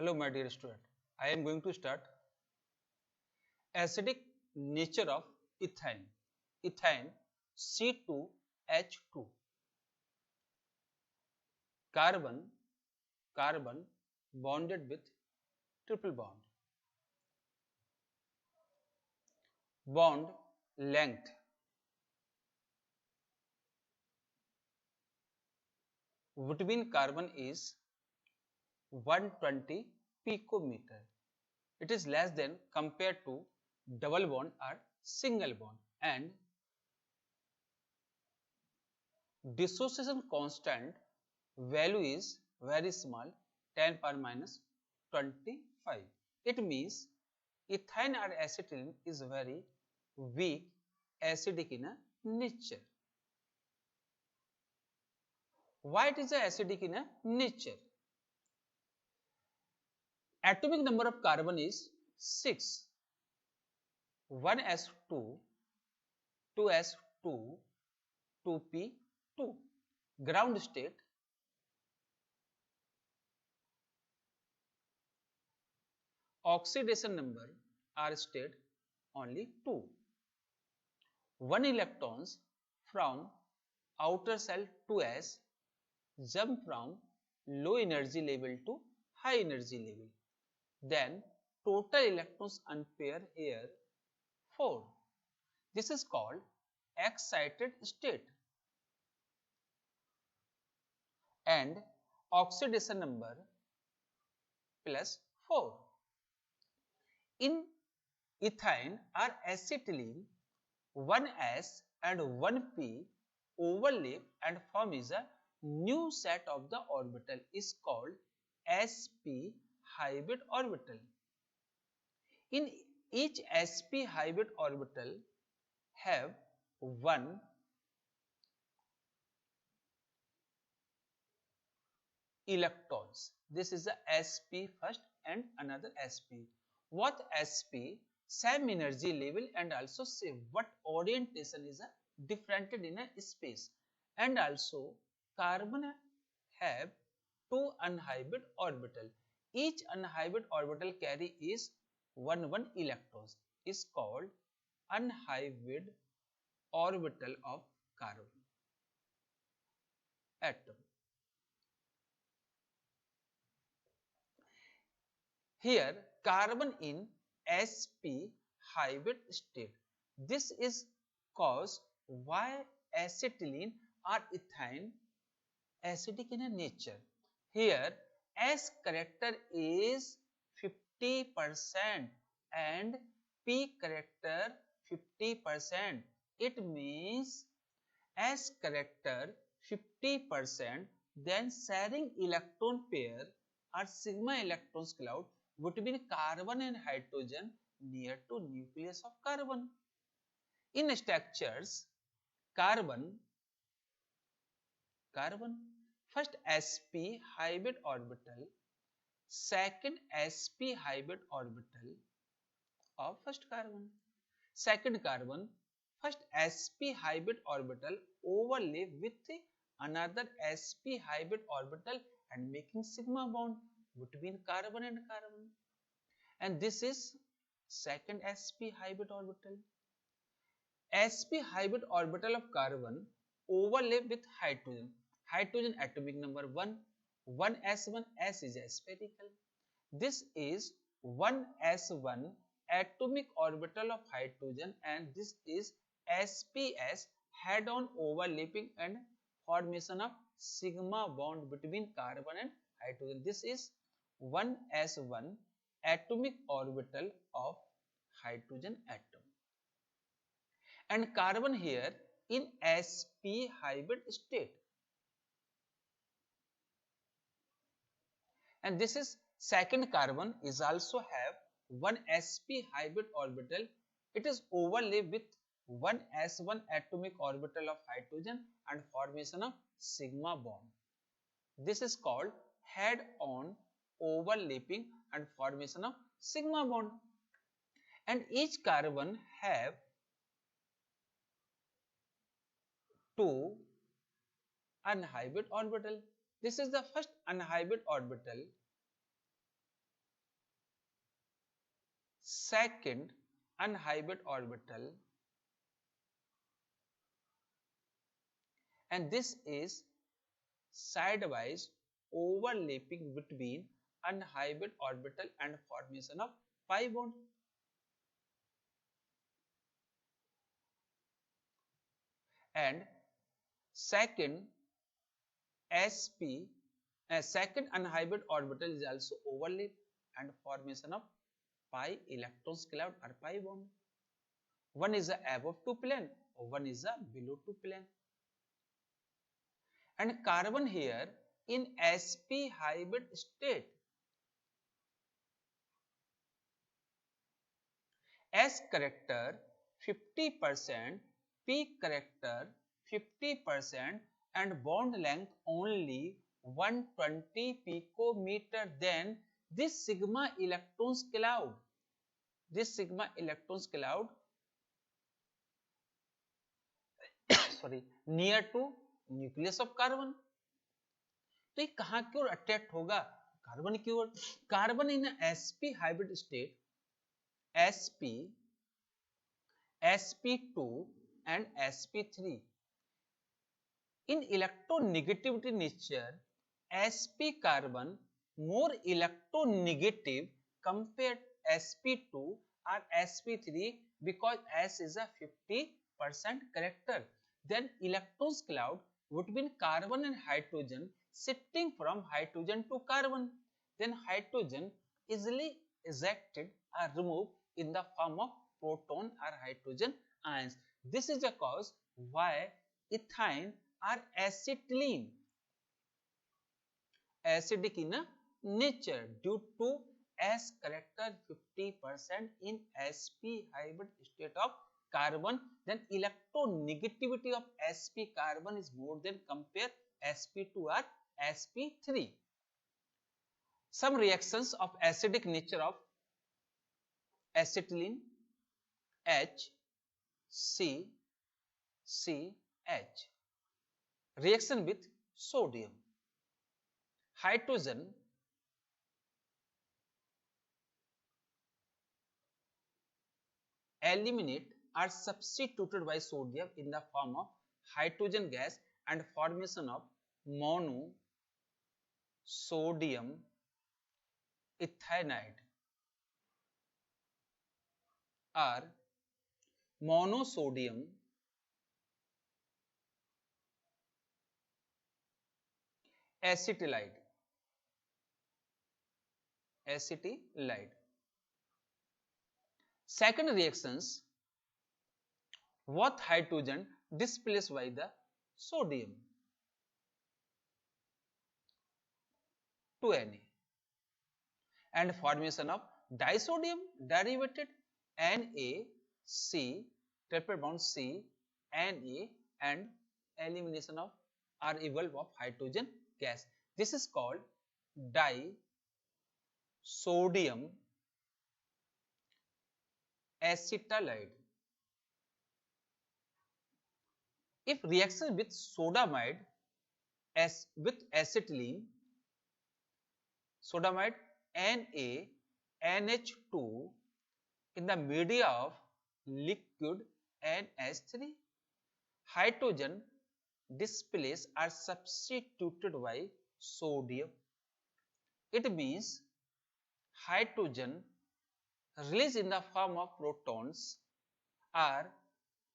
Hello, my dear student. I am going to start acidic nature of ethane. Ethane C2H2. Carbon, carbon bonded with triple bond. Bond length between carbon is 120 picometer. It is less than compared to double bond or single bond, and dissociation constant value is very small, 10 power minus 25. It means ethane or acetylene is very weak acidic in a nature. Why it is acidic in a nature? Atomic number of carbon is 6. 1s2, 2s2, 2p2. Ground state, oxidation number are state only 2. 1 electrons from outer shell 2s jump from low energy level to high energy level. Then total electrons unpair here 4. This is called excited state, and oxidation number plus 4. In ethane or acetylene, 1s and 1p overlap and form is a new set of the orbital is called sp hybrid orbital. In each sp hybrid orbital have one electrons. This is the sp first and another sp. What sp? Same energy level and also same what orientation is a different in a space, and also carbon have two unhybrid orbital. Each unhybrid orbital carry is one electrons is called unhybrid orbital of carbon atom. Here carbon in sp hybrid state. This is cause why acetylene or ethane acidic in a nature. Here S character is 50% and P character 50%. It means S character 50%, then sharing electron pair or sigma electrons cloud between carbon and hydrogen near to nucleus of carbon. In structures, carbon first sp hybrid orbital, second sp hybrid orbital of first carbon. Second carbon, first sp hybrid orbital overlap with another sp hybrid orbital and making sigma bond between carbon and carbon. And this is second sp hybrid orbital. sp hybrid orbital of carbon overlap with hydrogen. Hydrogen atomic number 1, 1s1, s is spherical. This is 1s1 atomic orbital of hydrogen, and this is sps head-on overlapping and formation of sigma bond between carbon and hydrogen. This is 1s1 atomic orbital of hydrogen atom, and carbon here in sp hybrid state. And this is second carbon is also have one sp hybrid orbital. It is overlap with one s1 atomic orbital of hydrogen and formation of sigma bond. This is called head-on overlapping and formation of sigma bond. And each carbon have two unhybrid orbital. This is the first unhybrid orbital second unhybrid orbital, and this is sidewise overlapping between unhybrid orbital and formation of pi bond. And second sp second unhybrid orbital is also overlap and formation of pi electrons cloud or pi bond. One is above two plane, one is below two plane. And carbon here in sp hybrid state, S character 50%, P character 50%, and bond length only 120 picometer, then this sigma electrons cloud, sorry, near to nucleus of carbon. तो ये कहां की ओर attract होगा? Carbon की ओर. Carbon in sp hybrid state, sp, sp2 and sp3. In electronegativity nature, sp carbon more electronegative compared sp2 or sp3 because S is a 50% character. Then electrons cloud would be in carbon and hydrogen shifting from hydrogen to carbon. Then hydrogen easily ejected or removed in the form of proton or hydrogen ions. This is the cause why ethane or acetylene acidic in nature due to S character 50% in sp hybrid state of carbon. Then electronegativity of sp carbon is more than compare sp2 or sp3. Some reactions of acidic nature of acetylene H C C H. Reaction with sodium. Hydrogen eliminate are substituted by sodium in the form of hydrogen gas and formation of mono sodium ethanide or monosodium acetylide. Second reactions, both hydrogen displaced by the sodium to Na and formation of disodium derivative NaC, triple bond C, Na, and elimination of or evolve of hydrogen gas. This is called disodium acetylide. If reaction with sodamide with acetylene, sodamide NaNH2 in the media of liquid NH3, hydrogen displaced are substituted by sodium. It means hydrogen released in the form of protons are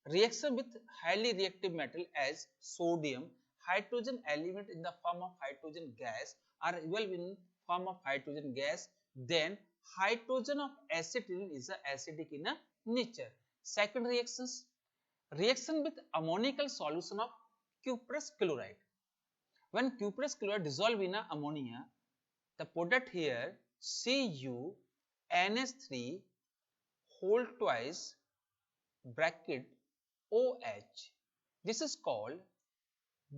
reaction with highly reactive metal as sodium, hydrogen element in the form of hydrogen gas are evolved in form of hydrogen gas, then hydrogen of acetylene is acidic in nature. Second reactions, reaction with ammoniacal solution of cuprous chloride. When cuprous chloride dissolve in ammonia, the product here CuNH3 whole twice bracket OH. This is called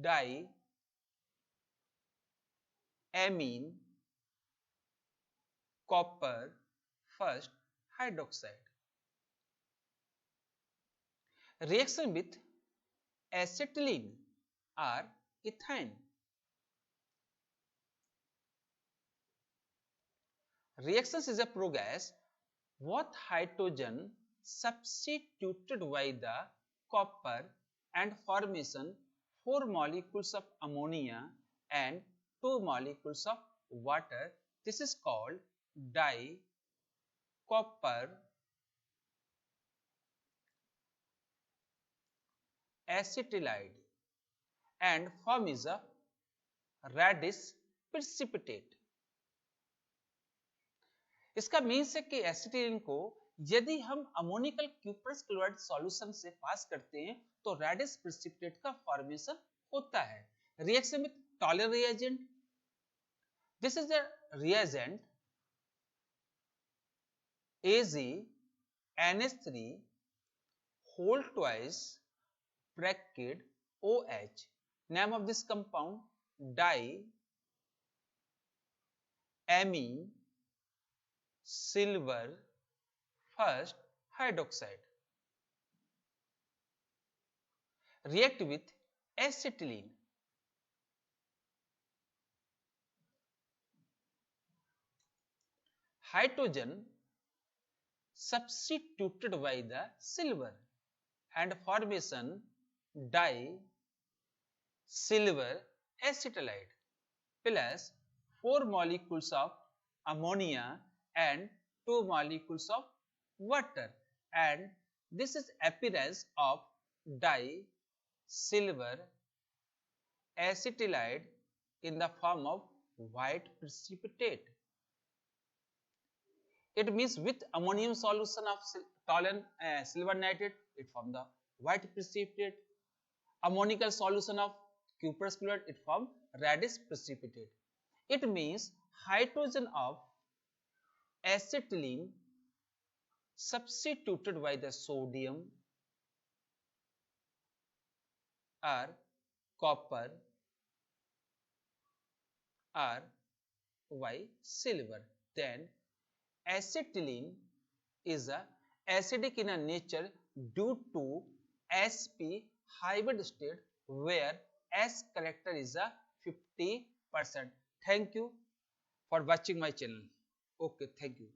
diamine copper first hydroxide. Reaction with acetylene or ethane. Reactions is a progas what hydrogen substituted by the copper and formation 4 molecules of ammonia and 2 molecules of water. This is called dicopper acetylide and form is a radish precipitate. इसका means है कि acetylene को यदि हम ammoniacal cuprous chloride solution से पास करते हैं तो रेडिश प्रेसिपिटेट का फॉर्मेशन होता है. Reaction with taller reagent. This is the reagent AgNH3 whole twice bracket OH. Name of this compound diamine silver first hydroxide. React with acetylene. Hydrogen substituted by the silver and formation di-silver acetylide plus 4 molecules of ammonia and 2 molecules of water, and this is appearance of di-silver acetylide in the form of white precipitate. It means with ammonium solution of toluene silver nitrate, it form the white precipitate. Ammonical solution of cuprous chloride, it form radish precipitate. It means hydrogen of acetylene substituted by the sodium or copper or by silver. Then acetylene is a acidic in a nature due to sp hybrid state where S character is a 50%. Thank you for watching my channel. Okay, thank you.